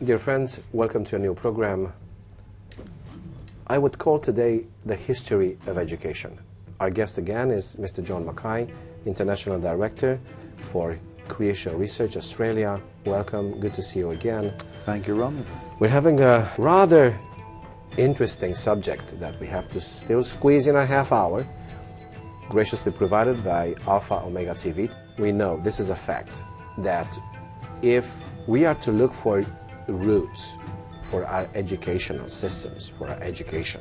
Dear friends, welcome to a new program. I would call today the history of education. Our guest again is Mr. John Mackay, International Director for Creatie Research Australia. Welcome, good to see you again. Thank you, Ron. We're having a rather interesting subject that we have to still squeeze in a half hour, graciously provided by Alpha Omega TV. We know, this is a fact, that if we are to look for roots for our educational systems, for our education,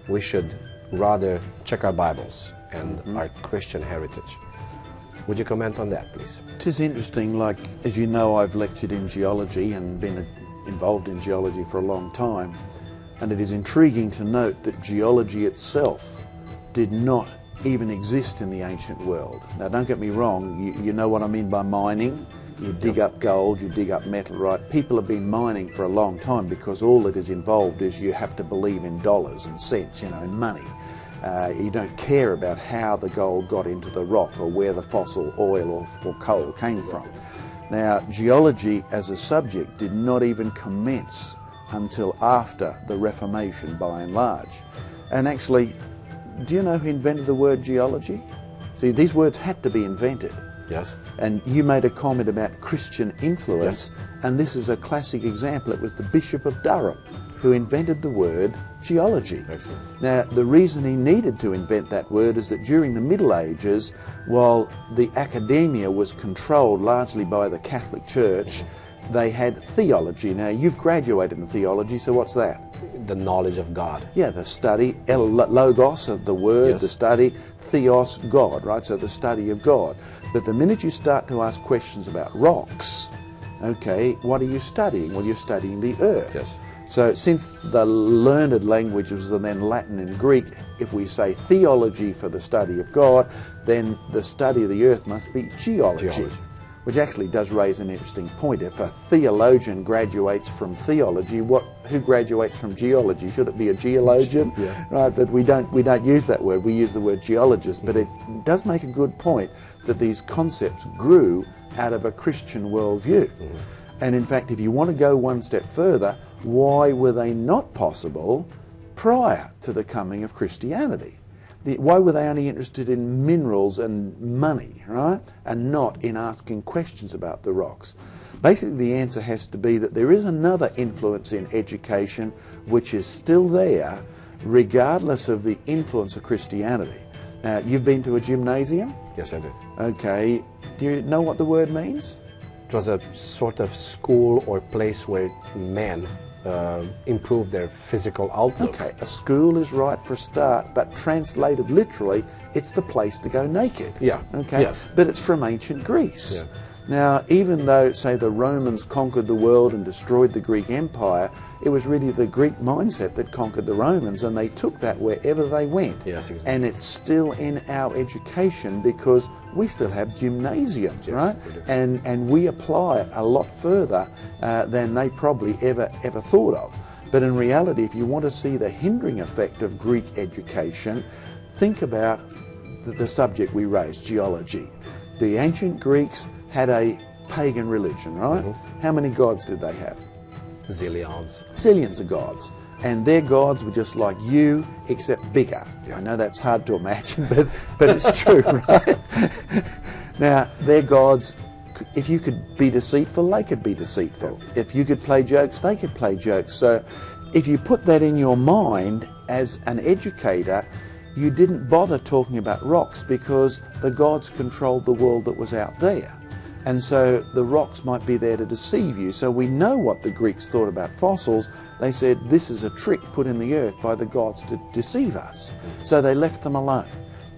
we should rather check our Bibles and our Christian heritage. Would you comment on that, please? It is interesting, like, as you know, I've lectured in geology and been involved in geology for a long time, and it is intriguing to note that geology itself did not even exist in the ancient world. Now, don't get me wrong, you know what I mean by mining. You dig up gold, you dig up metal, right? People have been mining for a long time because all that is involved is you have to believe in dollars and cents, you know, and money. You don't care about how the gold got into the rock or where the fossil oil or coal came from. Now, geology as a subject did not even commence until after the Reformation, by and large. And actually, do you know who invented the word geology? See, these words had to be invented. Yes. And you made a comment about Christian influence, yes. And this is a classic example. It was the Bishop of Durham who invented the word geology. Excellent. Now, the reason he needed to invent that word is that during the Middle Ages, while the academia was controlled largely by the Catholic Church, they had theology. Now, you've graduated in theology, so what's that? The knowledge of God. Yeah, the study, logos, the word, yes. The study, theos, God, right? So the study of God. But the minute you start to ask questions about rocks, okay, what are you studying? Well, you're studying the earth. Yes. So since the learned languages are then Latin and Greek, if we say theology for the study of God, then the study of the earth must be geology. Which actually does raise an interesting point. If a theologian graduates from theology, who graduates from geology? Should it be a geologian? Yeah. Right, but we don't use that word. We use the word geologist. But it does make a good point that these concepts grew out of a Christian worldview. And in fact, if you want to go one step further, why were they not possible prior to the coming of Christianity? Why were they only interested in minerals and money, right? And not in asking questions about the rocks? Basically, the answer has to be that there is another influence in education which is still there, regardless of the influence of Christianity. Now, you've been to a gymnasium? Yes, I did. Okay. Do you know what the word means? It was a sort of school or place where men improve their physical outlook. Okay, a school is right for a start, but translated literally, it's the place to go naked. Yeah. Okay. Yes. But it's from ancient Greece. Yeah. Now, even though, say, the Romans conquered the world and destroyed the Greek Empire, it was really the Greek mindset that conquered the Romans, and they took that wherever they went. Yes, exactly. And it's still in our education because we still have gymnasiums, yes, right? We do. And we apply it a lot further than they probably ever thought of. But in reality, if you want to see the hindering effect of Greek education, think about the subject we raised, geology. The ancient Greeks had a pagan religion, right? How many gods did they have? Zillions. Zillions of gods. And their gods were just like you, except bigger. Yeah. I know that's hard to imagine, but it's true, right? Now, their gods, if you could be deceitful, they could be deceitful. If you could play jokes, they could play jokes. So if you put that in your mind as an educator, you didn't bother talking about rocks because the gods controlled the world that was out there. And so the rocks might be there to deceive you. So we know what the Greeks thought about fossils. They said, this is a trick put in the earth by the gods to deceive us. So they left them alone.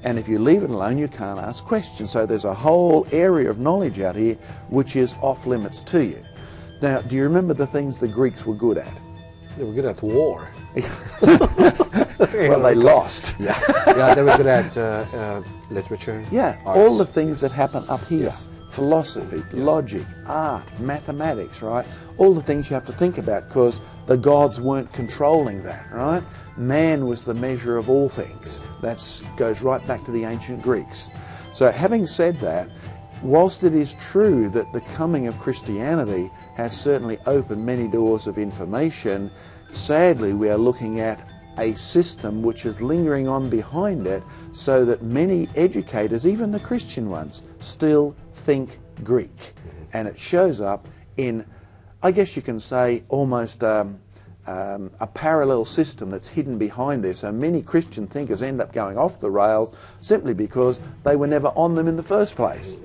And if you leave it alone, you can't ask questions. So there's a whole area of knowledge out here which is off limits to you. Now, do you remember the things the Greeks were good at? They were good at war. Well, they lost. Yeah, yeah, they were good at literature. Yeah, arts. all the things that happen up here. Yes. Philosophy, Yes. logic, art, mathematics, right? All the things you have to think about because the gods weren't controlling that, right? Man was the measure of all things. That goes right back to the ancient Greeks. So having said that, whilst it is true that the coming of Christianity has certainly opened many doors of information, sadly we are looking at a system which is lingering on behind it, so that many educators, even the Christian ones, still think Greek. And it shows up in, I guess you can say, almost a parallel system that's hidden behind there. So many Christian thinkers end up going off the rails simply because they were never on them in the first place.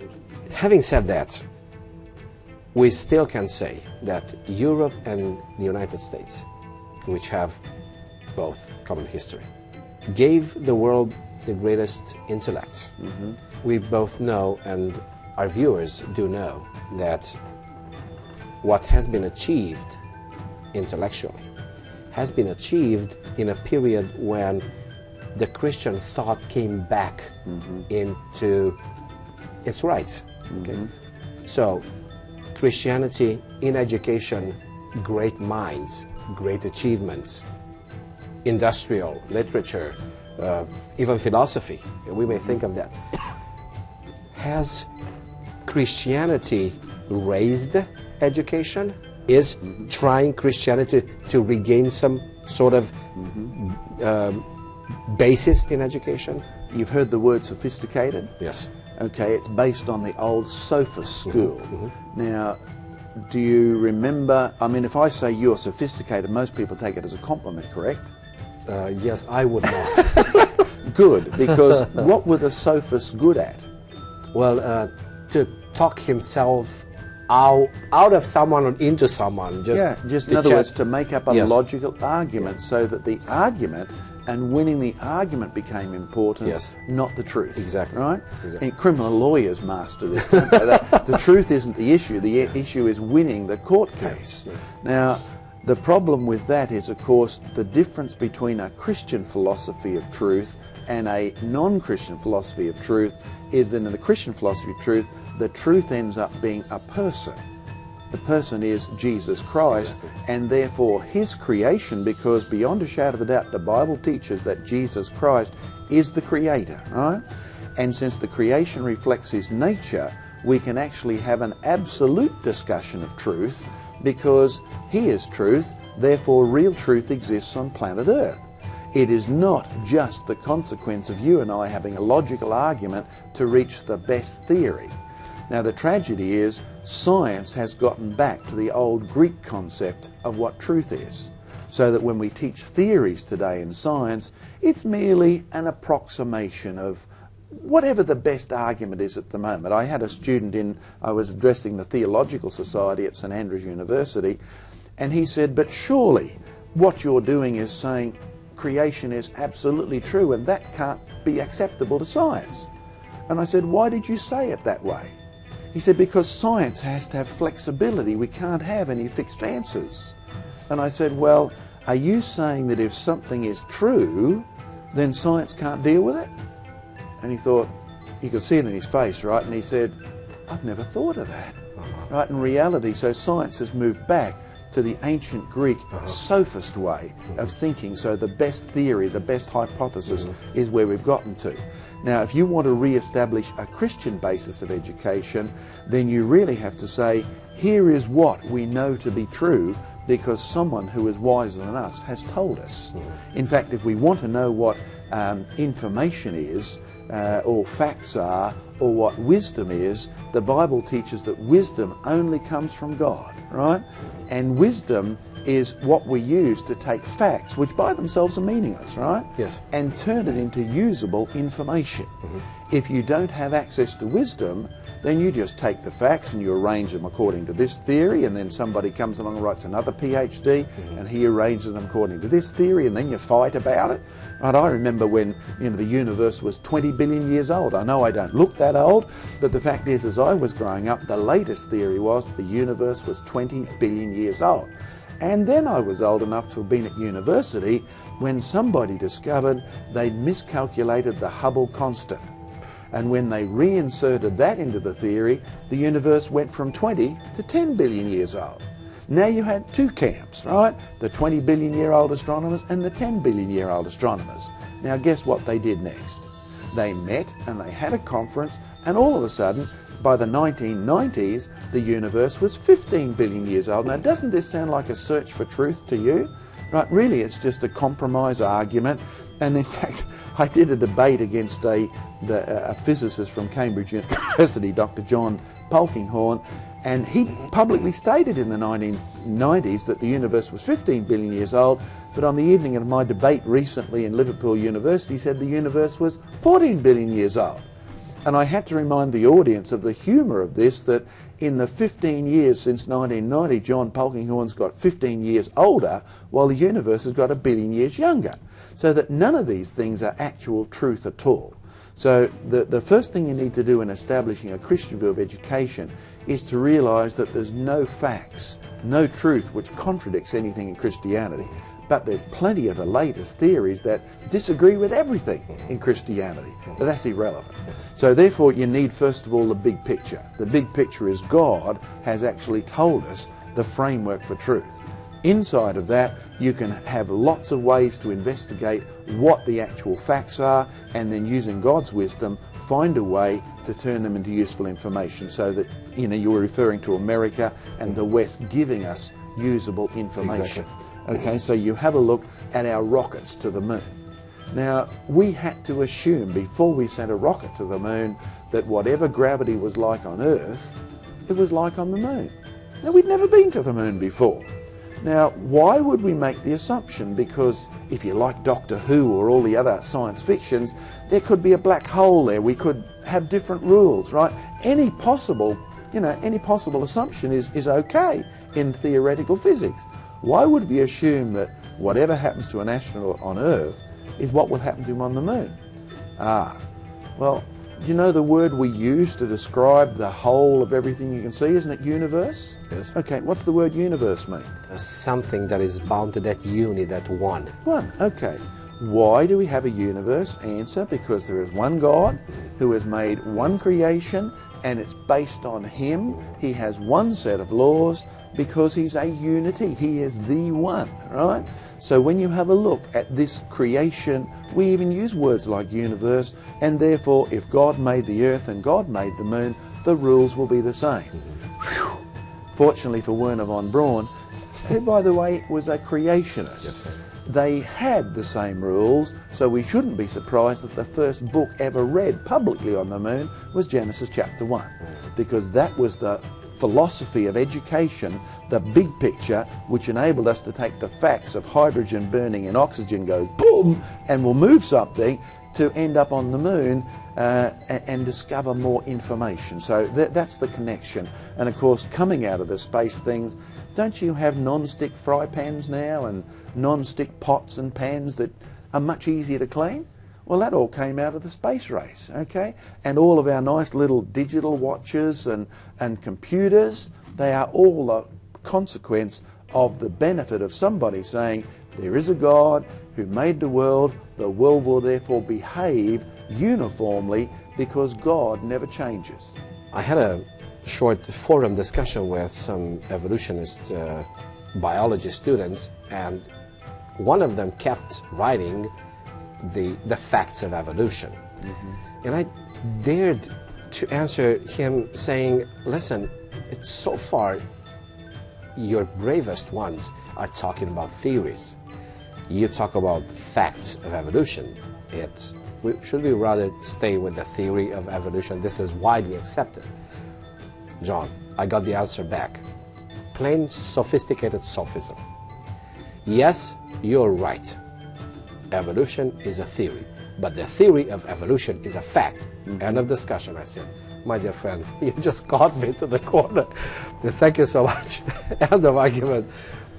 Having said that, we still can say that Europe and the United States, which have both common history, gave the world the greatest intellects. We both know, and our viewers do know, that what has been achieved intellectually has been achieved in a period when the Christian thought came back into its rights. So Christianity in education, great minds, great achievements, industrial, literature, even philosophy, we may think of that. Has Christianity raised education? Is trying Christianity to regain some sort of basis in education? You've heard the word sophisticated? Yes. Okay, it's based on the old sophist school. Now, do you remember, I mean, if I say you're sophisticated, most people take it as a compliment, correct? Yes, I would not. Good, because what were the sophists good at? Well, to talk himself out of someone or into someone. Just in other words, to make up a logical argument, so that the argument and winning the argument became important, not the truth. Exactly. Right? Exactly. And criminal lawyers master this, don't they? The truth isn't the issue. The issue is winning the court case. Now, the problem with that is, of course, the difference between a Christian philosophy of truth and a non-Christian philosophy of truth is that in the Christian philosophy of truth, the truth ends up being a person. The person is Jesus Christ, and therefore his creation, because beyond a shadow of a doubt the Bible teaches that Jesus Christ is the creator, right? And since the creation reflects his nature, we can actually have an absolute discussion of truth, because he is truth, therefore real truth exists on planet Earth. It is not just the consequence of you and I having a logical argument to reach the best theory. Now, the tragedy is science has gotten back to the old Greek concept of what truth is, so that when we teach theories today in science, it's merely an approximation of whatever the best argument is at the moment. I had a student I was addressing the Theological Society at St Andrews University, and he said, but surely what you're doing is saying creation is absolutely true, and that can't be acceptable to science. And I said, why did you say it that way? He said, because science has to have flexibility. We can't have any fixed answers. And I said, well, are you saying that if something is true, then science can't deal with it? And he thought, you could see it in his face, right? And he said, I've never thought of that. Right? In reality, so science has moved back to the ancient Greek sophist way of thinking. So the best theory, the best hypothesis is where we've gotten to. Now, if you want to re-establish a Christian basis of education, then you really have to say, here is what we know to be true, because someone who is wiser than us has told us. In fact, if we want to know what information is, or facts are, or what wisdom is, the Bible teaches that wisdom only comes from God, right? And wisdom is what we use to take facts, which by themselves are meaningless, right? Yes. And turn it into usable information. If you don't have access to wisdom, then you just take the facts and you arrange them according to this theory, and then somebody comes along and writes another PhD, and he arranges them according to this theory, and then you fight about it. Right? I remember when the universe was 20 billion years old. I know I don't look that old, but the fact is, as I was growing up, the latest theory was the universe was 20 billion years old. And then I was old enough to have been at university when somebody discovered they'd miscalculated the Hubble constant. And when they reinserted that into the theory, the universe went from 20 to 10 billion years old. Now you had two camps, right? The 20 billion year old astronomers and the 10 billion year old astronomers. Now guess what they did next? They met and they had a conference, and all of a sudden by the 1990s, the universe was 15 billion years old. Now, doesn't this sound like a search for truth to you? Right, really, it's just a compromise argument. And in fact, I did a debate against a physicist from Cambridge University, Dr. John Polkinghorne, and he publicly stated in the 1990s that the universe was 15 billion years old, but on the evening of my debate recently in Liverpool University, he said the universe was 14 billion years old. And I had to remind the audience of the humour of this, that in the 15 years since 1990, John Polkinghorne's got 15 years older, while the universe has got 1 billion years younger. So that none of these things are actual truth at all. So the first thing you need to do in establishing a Christian view of education is to realise that there's no facts, no truth which contradicts anything in Christianity. But there's plenty of the latest theories that disagree with everything in Christianity. But that's irrelevant. So therefore you need first of all the big picture. The big picture is God has actually told us the framework for truth. Inside of that, you can have lots of ways to investigate what the actual facts are, and then using God's wisdom, find a way to turn them into useful information, so that, you know, you were referring to America and the West giving us usable information. Exactly. Okay, so you have a look at our rockets to the moon. Now, we had to assume before we sent a rocket to the moon that whatever gravity was like on Earth, it was like on the moon. Now, we'd never been to the moon before. Now, why would we make the assumption? Because if you like Doctor Who or all the other science fictions, there could be a black hole there. We could have different rules, right? Any possible assumption is okay in theoretical physics. Why would we assume that whatever happens to an astronaut on Earth is what will happen to him on the moon? Well, do you know the word we use to describe the whole of everything you can see? Isn't it universe? Yes. Okay, what's the word universe mean? Something that is bound to that uni, that one. One, okay. Why do we have a universe? Answer, because there is one God who has made one creation, and it's based on Him. He has one set of laws because He's a unity. He is the one, right? So when you have a look at this creation, we even use words like universe, and therefore if God made the earth and God made the moon, the rules will be the same. Whew. Fortunately for Werner von Braun, who by the way was a creationist, yes, sir, they had the same rules, so we shouldn't be surprised that the first book ever read publicly on the moon was Genesis chapter 1, because that was the philosophy of education, the big picture, which enabled us to take the facts of hydrogen burning and oxygen goes boom, and we'll move something to end up on the moon and discover more information. So that's the connection. And of course, coming out of the space things, don't you have non-stick fry pans now and non-stick pots and pans that are much easier to clean? Well, that all came out of the space race, okay? And all of our nice little digital watches and computers, they are all a consequence of the benefit of somebody saying, there is a God who made the world will therefore behave uniformly because God never changes. I had a short forum discussion with some evolutionist biology students, and one of them kept writing the facts of evolution. Mm-hmm. And I dared to answer him saying, listen, it's so far your bravest ones are talking about theories. You talk about facts of evolution. Should we rather stay with the theory of evolution? This is widely accepted. John, I got the answer back. Plain sophisticated sophism. Yes, you're right. Evolution is a theory, but the theory of evolution is a fact. Mm-hmm. End of discussion, I said. My dear friend, you just caught me to the corner. Thank you so much. End of argument.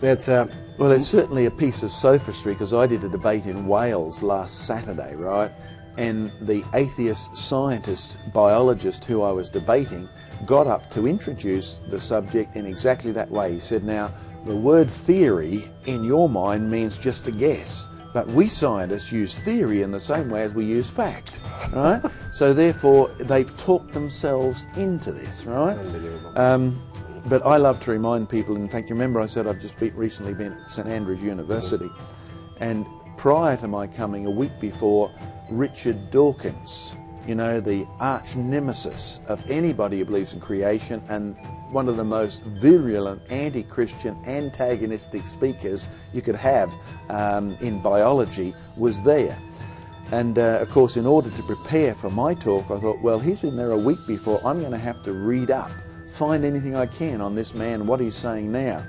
Well, it's certainly a piece of sophistry, because I did a debate in Wales last Saturday, right? And the atheist scientist, biologist who I was debating got up to introduce the subject in exactly that way. He said, now, the word theory in your mind means just a guess. But we scientists use theory in the same way as we use fact, right? So therefore, they've talked themselves into this, right? But I love to remind people, in fact, you remember I said I've just recently been at St Andrews University, and prior to my coming, a week before, Richard Dawkins you know, the arch nemesis of anybody who believes in creation, and one of the most virulent anti-Christian, antagonistic speakers you could have in biology, was there. And of course, in order to prepare for my talk, I thought, well, he's been there a week before. I'm going to have to read up, find anything I can on this man, what he's saying now.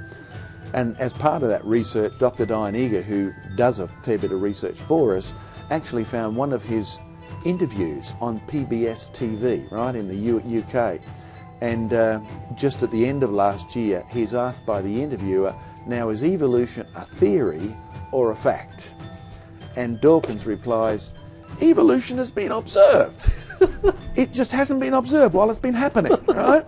And as part of that research, Dr. Diane Eager, who does a fair bit of research for us, actually found one of his interviews on PBS TV, right, in the UK. And just at the end of last year, he's asked by the interviewer, now, is evolution a theory or a fact? And Dawkins replies, evolution has been observed. It just hasn't been observed while it's been happening, right?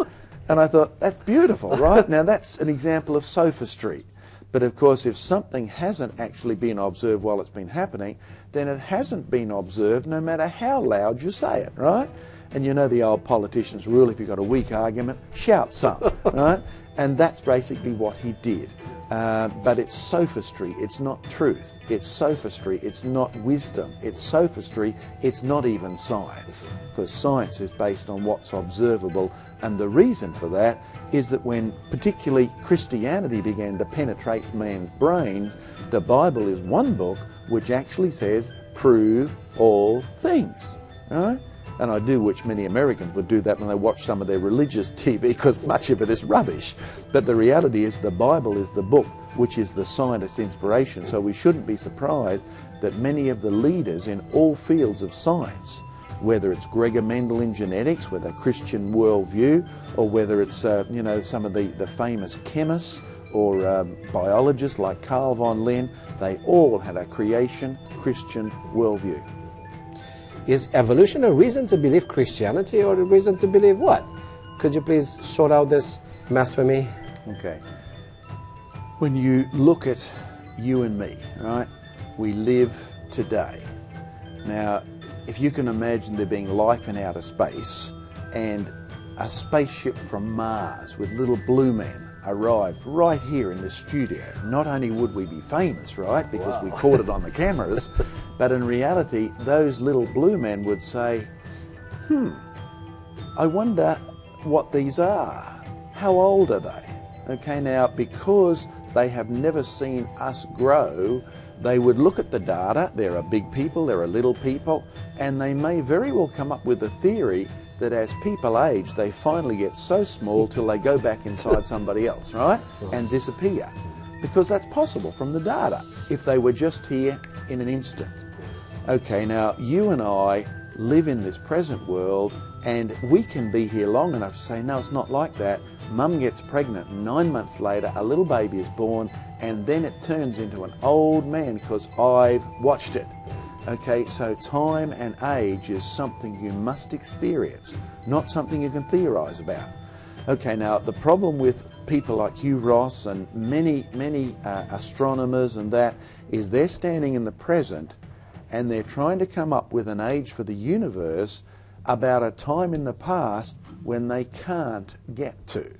And I thought, that's beautiful, right? Now, that's an example of sophistry. But of course, if something hasn't actually been observed while it's been happening, then it hasn't been observed no matter how loud you say it, right? And you know the old politician's rule, if you've got a weak argument, shout some, right? And that's basically what he did. But it's sophistry, it's not truth. It's sophistry, it's not wisdom. It's sophistry, it's not even science. Because science is based on what's observable. And the reason for that is that when particularly Christianity began to penetrate man's brains, the Bible is one book which actually says, prove all things, right? And I do wish many Americans would do that when they watch some of their religious TV, because much of it is rubbish. But the reality is the Bible is the book which is the scientist's inspiration. So we shouldn't be surprised that many of the leaders in all fields of science, whether it's Gregor Mendel in genetics with a Christian worldview, or whether it's you know, some of the famous chemists or biologists like Carl von Linné, they all had a creation Christian worldview. Is evolution a reason to believe Christianity, or a reason to believe what? Could you please sort out this mess for me? Okay. When you look at you and me, right, we live today. Now, if you can imagine there being life in outer space, and a spaceship from Mars with little blue men arrived right here in the studio, not only would we be famous, right, because we caught it on the cameras, but in reality, those little blue men would say, I wonder what these are. How old are they? Okay, now, because they have never seen us grow, they would look at the data. There are big people, there are little people, and they may very well come up with a theory that as people age, they finally get so small till they go back inside somebody else, right, and disappear. Because that's possible from the data, if they were just here in an instant. Okay, now, you and I live in this present world, and we can be here long enough to say, no, it's not like that. Mum gets pregnant, 9 months later, a little baby is born, and then it turns into an old man because I've watched it. Okay, so time and age is something you must experience, not something you can theorize about. Okay, now, the problem with people like Hugh Ross and many astronomers and that is they're standing in the present and they're trying to come up with an age for the universe about a time in the past when they can't get to.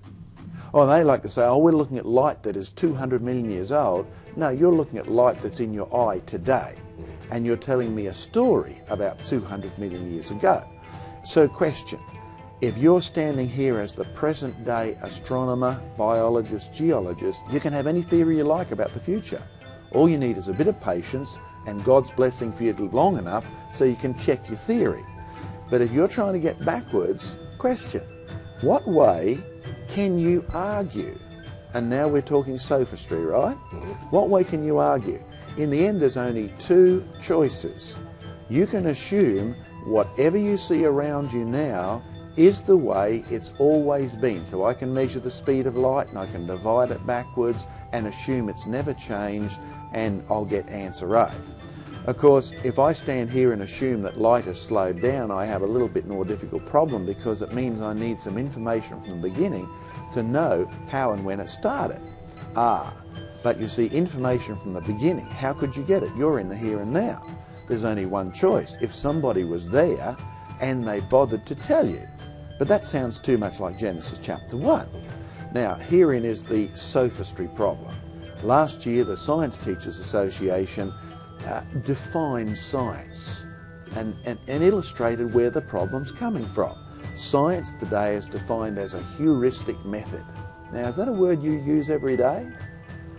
Or they like to say, oh, we're looking at light that is 200 million years old. No, you're looking at light that's in your eye today. And you're telling me a story about 200 million years ago. So question, if you're standing here as the present day astronomer, biologist, geologist, you can have any theory you like about the future. All you need is a bit of patience and God's blessing for you to live long enough so you can check your theory. But if you're trying to get backwards, question, what way can you argue? And now we're talking sophistry, right? What way can you argue? In the end, there's only two choices. You can assume whatever you see around you now is the way it's always been. So I can measure the speed of light and I can divide it backwards and assume it's never changed, and I'll get answer A. Of course, if I stand here and assume that light has slowed down, I have a little bit more difficult problem, because it means I need some information from the beginning to know how and when it started. But you see, information from the beginning, how could you get it? You're in the here and now. There's only one choice. If somebody was there and they bothered to tell you. But that sounds too much like Genesis chapter 1. Now, herein is the sophistry problem. Last year, the Science Teachers Association defined science. and illustrated where the problem's coming from. Science today is defined as a heuristic method. Now, is that a word you use every day?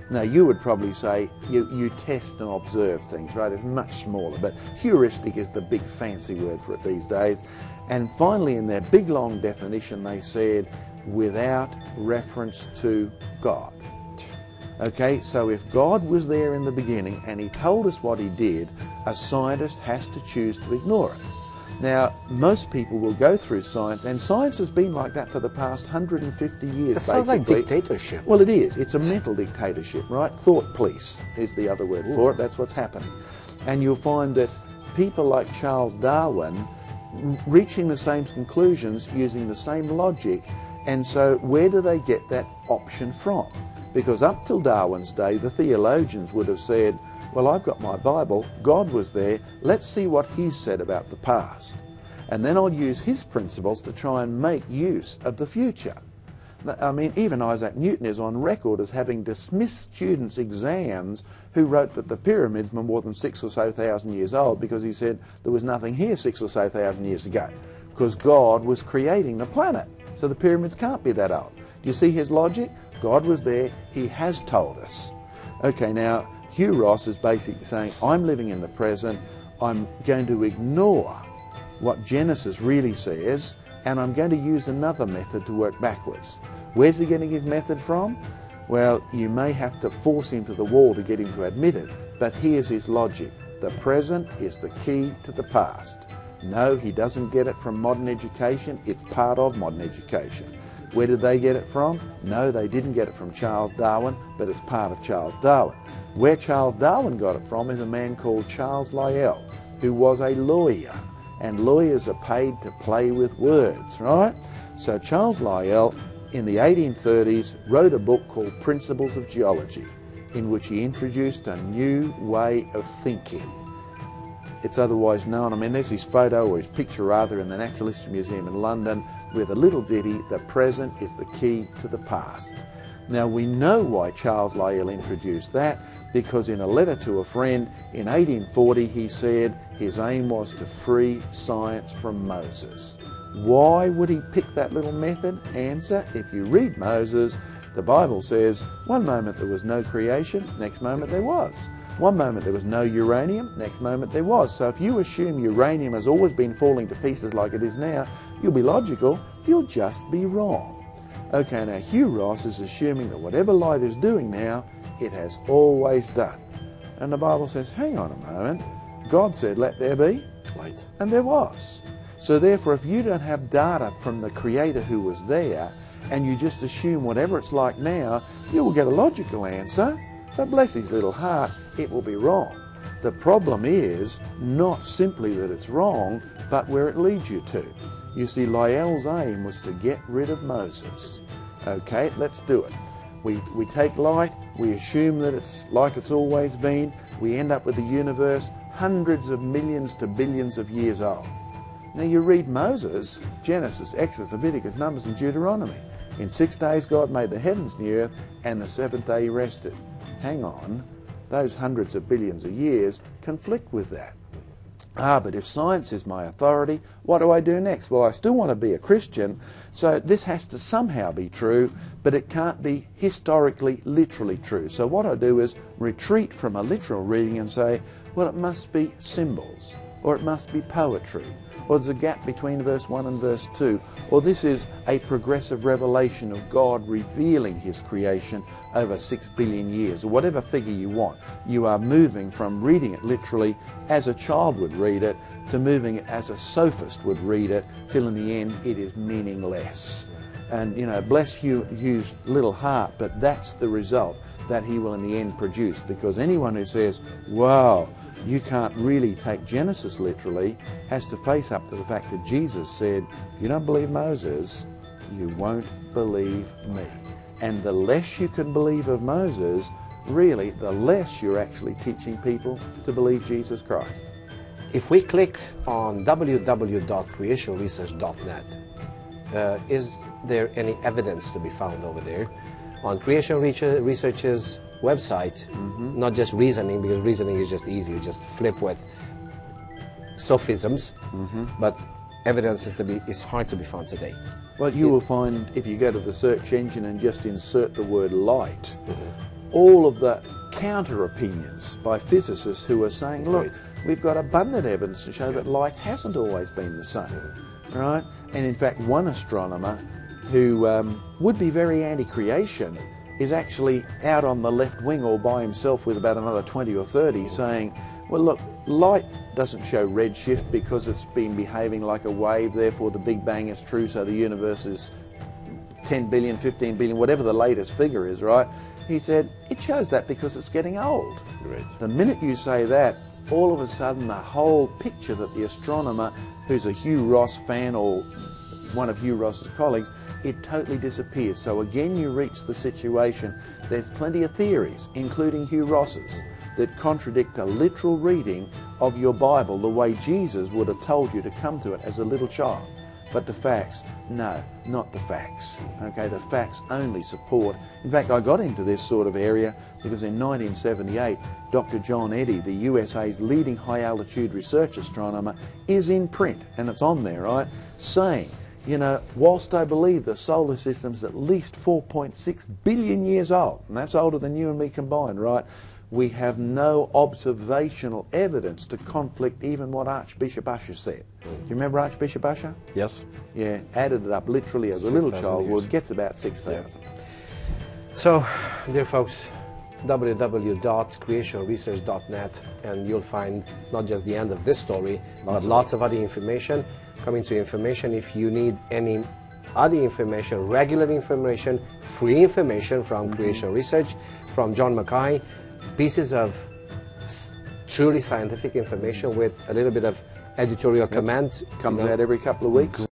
No, you would probably say you test and observe things, right? It's much smaller, but heuristic is the big fancy word for it these days. And finally, in their big long definition, they said, without reference to God. Okay, so if God was there in the beginning and he told us what he did, a scientist has to choose to ignore it. Now, most people will go through science, and science has been like that for the past 150 years, That sounds like dictatorship. Well, it is. It's a mental dictatorship, right? Thought police is the other word for it. That's what's happening. And you'll find that people like Charles Darwin reaching the same conclusions using the same logic. And so where do they get that option from? Because up till Darwin's day, the theologians would have said, well, I've got my Bible, God was there, let's see what he said about the past. And then I'll use his principles to try and make use of the future. I mean, even Isaac Newton is on record as having dismissed students' exams who wrote that the pyramids were more than 6,000 or so years old, because he said there was nothing here 6,000 or so years ago, because God was creating the planet. So the pyramids can't be that old. Do you see his logic? God was there, he has told us. Okay, now, Hugh Ross is basically saying, I'm living in the present, I'm going to ignore what Genesis really says, and I'm going to use another method to work backwards. Where's he getting his method from? Well, you may have to force him to the wall to get him to admit it, but here's his logic. The present is the key to the past. No, he doesn't get it from modern education, it's part of modern education. Where did they get it from? No, they didn't get it from Charles Darwin, but it's part of Charles Darwin. Where Charles Darwin got it from is a man called Charles Lyell, who was a lawyer, and lawyers are paid to play with words, right? So Charles Lyell, in the 1830s, wrote a book called Principles of Geology, in which he introduced a new way of thinking. It's otherwise known, I mean, there's his photo, or his picture rather, in the Natural History Museum in London, with a little ditty, the present is the key to the past. Now, we know why Charles Lyell introduced that, because in a letter to a friend in 1840 he said his aim was to free science from Moses. Why would he pick that little method? Answer, if you read Moses, the Bible says one moment there was no creation, next moment there was. One moment there was no uranium, next moment there was. So if you assume uranium has always been falling to pieces like it is now, you'll be logical, you'll just be wrong. Okay, now Hugh Ross is assuming that whatever light is doing now, it has always done. And the Bible says, hang on a moment, God said let there be light, and there was. So therefore, if you don't have data from the Creator who was there, and you just assume whatever it's like now, you will get a logical answer, but bless his little heart, it will be wrong. The problem is not simply that it's wrong, but where it leads you to. You see, Lyell's aim was to get rid of Moses. Okay, let's do it. We take light, we assume that it's like it's always been, we end up with a universe hundreds of millions to billions of years old. Now you read Moses, Genesis, Exodus, Leviticus, Numbers and Deuteronomy. In 6 days God made the heavens and the earth, and the seventh day he rested. Hang on, those hundreds of billions of years conflict with that. But if science is my authority, what do I do next? Well, I still want to be a Christian, so this has to somehow be true, but it can't be historically, literally true. So what I do is retreat from a literal reading and say, well, it must be symbols, or it must be poetry, or there's a gap between verse 1 and verse 2, or this is a progressive revelation of God revealing his creation over 6 billion years, or whatever figure you want. You are moving from reading it literally as a child would read it to moving it as a sophist would read it, till in the end it is meaningless. And, you know, bless Hugh's little heart, but that's the result that he will in the end produce, because anyone who says, wow, you can't really take Genesis literally, has to face up to the fact that Jesus said, if you don't believe Moses, you won't believe me. And the less you can believe of Moses, really, the less you're actually teaching people to believe Jesus Christ. If we click on www.creationresearch.net, is there any evidence to be found over there? On Creation Research's website, not just reasoning, because reasoning is just easy, you just flip with sophisms, but evidence is hard to be found today. Well, you will find, if you go to the search engine and just insert the word light, all of the counter opinions by physicists who are saying, look, we've got abundant evidence to show that light hasn't always been the same, right? And in fact, one astronomer who would be very anti-creation is actually out on the left wing all by himself with about another 20 or 30 saying, well, look, light doesn't show redshift because it's been behaving like a wave, therefore the Big Bang is true, so the universe is 10 billion, 15 billion, whatever the latest figure is, right? He said, it shows that because it's getting old. Right. The minute you say that, all of a sudden the whole picture that the astronomer, who's a Hugh Ross fan or one of Hugh Ross's colleagues, it totally disappears. So again, you reach the situation, there's plenty of theories, including Hugh Ross's, that contradict a literal reading of your Bible the way Jesus would have told you to come to it as a little child. But the facts, no, not the facts. Okay, the facts only support. In fact, I got into this sort of area because in 1978, Dr. John Eddy, the USA's leading high-altitude research astronomer, is in print, and it's on there, right, saying, you know, whilst I believe the solar system's at least 4.6 billion years old, and that's older than you and me combined, right, we have no observational evidence to conflict even what Archbishop Usher said. Do you remember Archbishop Usher? Yes. Yeah, added it up literally as a little child would, gets about 6,000. Yeah. So, dear folks, www.creationresearch.net, and you'll find not just the end of this story, but lots of other information. Coming to information, if you need any other information, regular information, free information from Creation Research, from John Mackay, pieces of truly scientific information with a little bit of editorial comment. Comes out every couple of weeks.